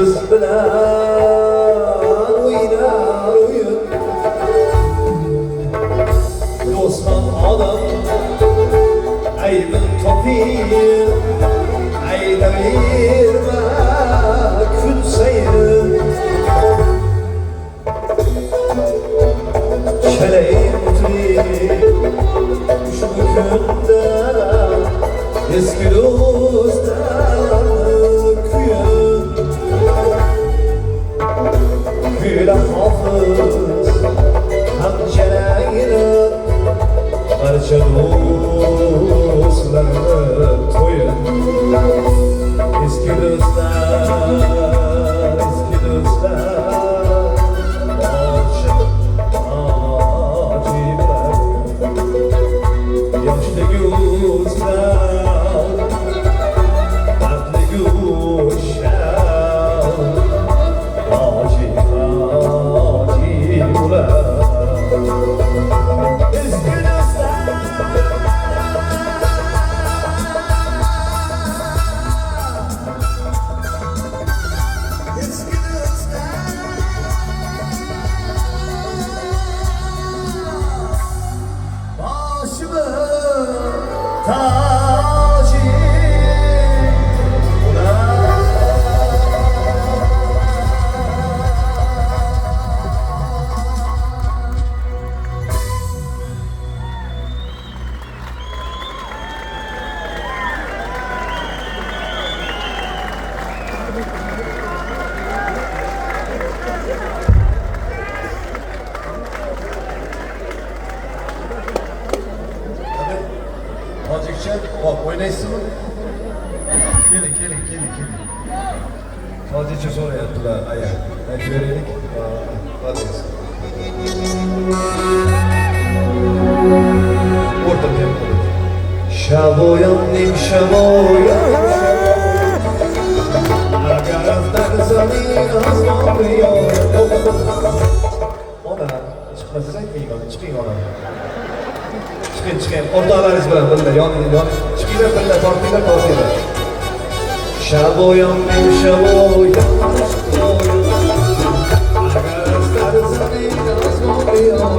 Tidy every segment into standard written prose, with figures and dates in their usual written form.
biz bilan o'ynar o'yin do'stman odam aybin topib aytaverma kun sayin chalayim shu kunda eski do'stlarni kuyim kuyla hofiz ham chalayim barcha do'stlarni to'yim eski do'stlar boshim ajiblar yoshlik o'zlar dardlik o'shal ajib ular eski do'stlar Hozircha o'ynaysizmi? Keling. Hozircha so'rayaptilar aya. Aytaylik. Hozir. O'rtaga. Shaboyamning shaboyam. Agar azdan zamin osmonga yo'q. Ona chiqmasak chiqing ona. Chiqing. O'rtoqlaringiz bilan birga yoninglar. Chiqinglar birga tortinglar. Shaboyamning shaboyam. Agar azdan zamin osmonga yo'q.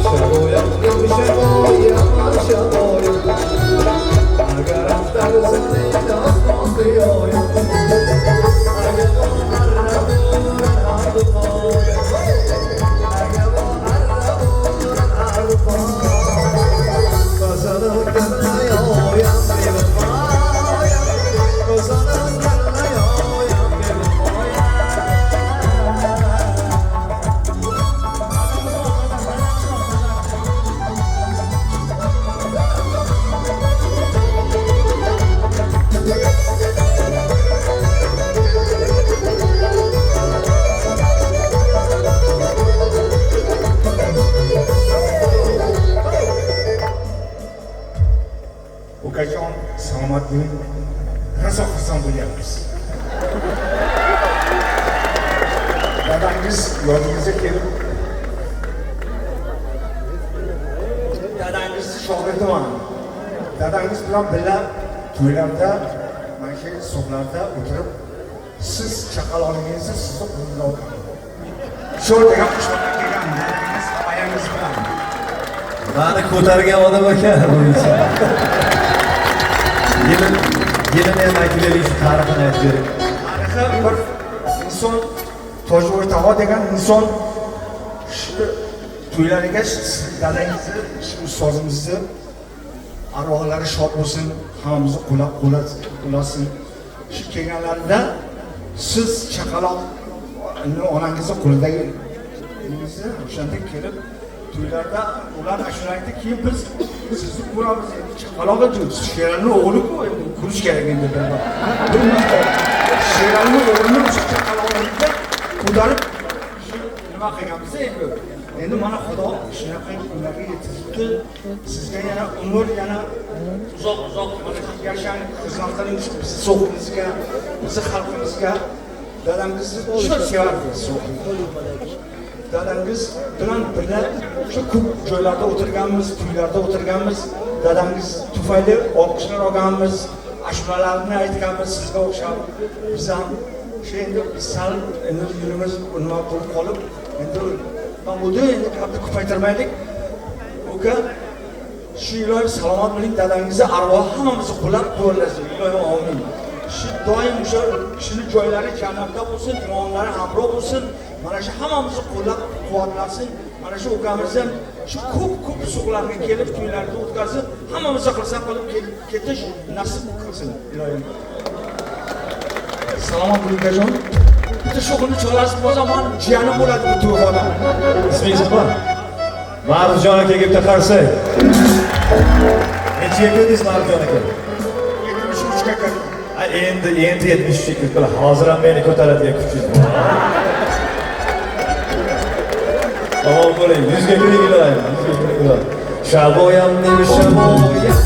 Shaboyamning shaboyam. Agar azdan zamin osmonga yo'q. Ukajon salomatlik raso xursand bo'lyapmiz. Dadangiz yodingizga kelib, dadangizni shogirdiman. Dadangiz bilan birga to'ylarda, mana shu suhbatlarda o'tirib, siz chaqaloqingizni sizni qo'ldan sho'rtaga qo'shib kelgan dadangiz ayangiz bilan. Mani ko'targan odam ekan bunisi. Yelin ham aytaylik tarixini aytaylik. Tarixi bir inson To'yjo'rtag'o degan inson shu to'ylariga dadangizni, ustozimizni arvohlari shod bo'lsin, hammamizni qo'llasin. Shu kelganlarida siz chaqaloq onangizni qo'lidagi o'shanda kelib to'ylarda ular ashulalarni keyin biz sizni ko'ramiz. Chaqaloqqa Sheralni o'g'li-ku, endi ko'rish kerak endi. Sheralni o'g'lini o'sha chaqaloqlarga ko'tarib nima qilganmiz endi mana Xudo shunaqa kunlarga yetkazibdi. Sizga yana umr, yana uzoq yashang, xizmat qiling bizni so'qimizga, bizni xalqimizga. Dadangizni juda sevardik. Dadangiz bilan birga shu ko'p joylarda o'tirganmiz, to'ylarda o'tirganmiz. Dadangiz tufayli olqishlar olganmiz, ashulalarni aytganmiz sizga o'xshab. Biz ham Şey endi sal endi yurimiz nima qilib qolib, endi Mahmudni endi gapni ko'paytirmaylik. Uka, shu iloyim salomat bo'ling, dadangizni arvohi hammamizni qo'llab-quvvatlasin. Iloyim amin. Shu doim o'sha kishining joylari jannatda bo'lsin, imomlari hamroh bo'lsin. Mana shu hammamizni qo'llab-quvvatlasin. Mana shu ukamiz ham shu ko'p suqlarga kelib, to'ylarni o'tkazib, hammamizni qilsa qilib ketish nasib qilsin, iloyim. Salomat bo'ling, ukajon. Bitta sho'xini chalasiz bo'lsa, men jiyanim bo'ladi bu to'yxona. Ismingiz nima? Ma'rufjon akaga bitta qarasak. Nechiga kirdingiz Ma'rufjon aka? 73 ga kirdim. Endi 73 ga kirdilar. Hozir ham meni ko'taradigan kuchingiz bor. Tamam bo'ling, 100 ga kiringlar. 100 ga kiringlar. Shaboyamning shaboyam.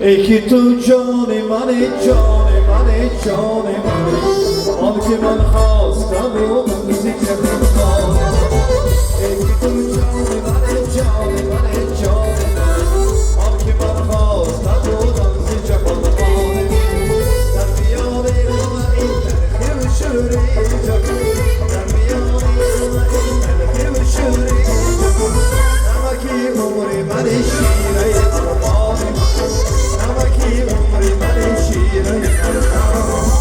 ای که تو جان منی جان منی جان منی آن که من خواستم و روزی که من خواستم ای که تو جان منی جان منی جان منی آن که من خواستم و روزی که من خواستم در میان این تلخی و شوری در میان این تلخی و شوری نمکی عمری منی شیره ارمانی نمکی عمری منی شیره ارمانی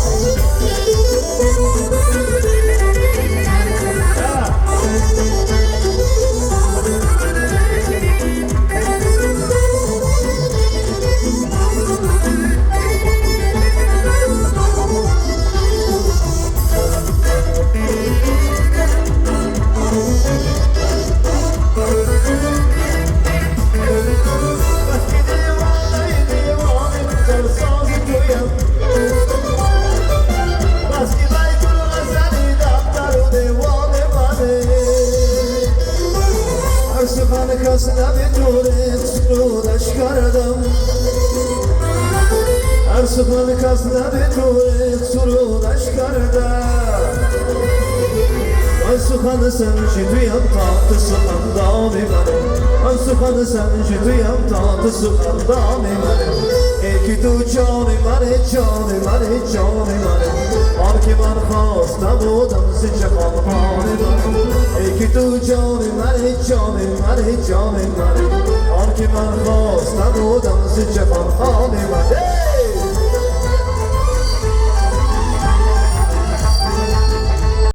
هر سخن کس لب تو سرودش کرده من سخن سنجی تویم تا سخن دامی منه من سخن سنجی تویم تا سخن دامی منه ای که تو جان منه جان منه جان منه آن که من خواستم بودم ز جهان منه ای که تو جان منه جان منه جان منه آن که من خواستم بودم ز جهان منه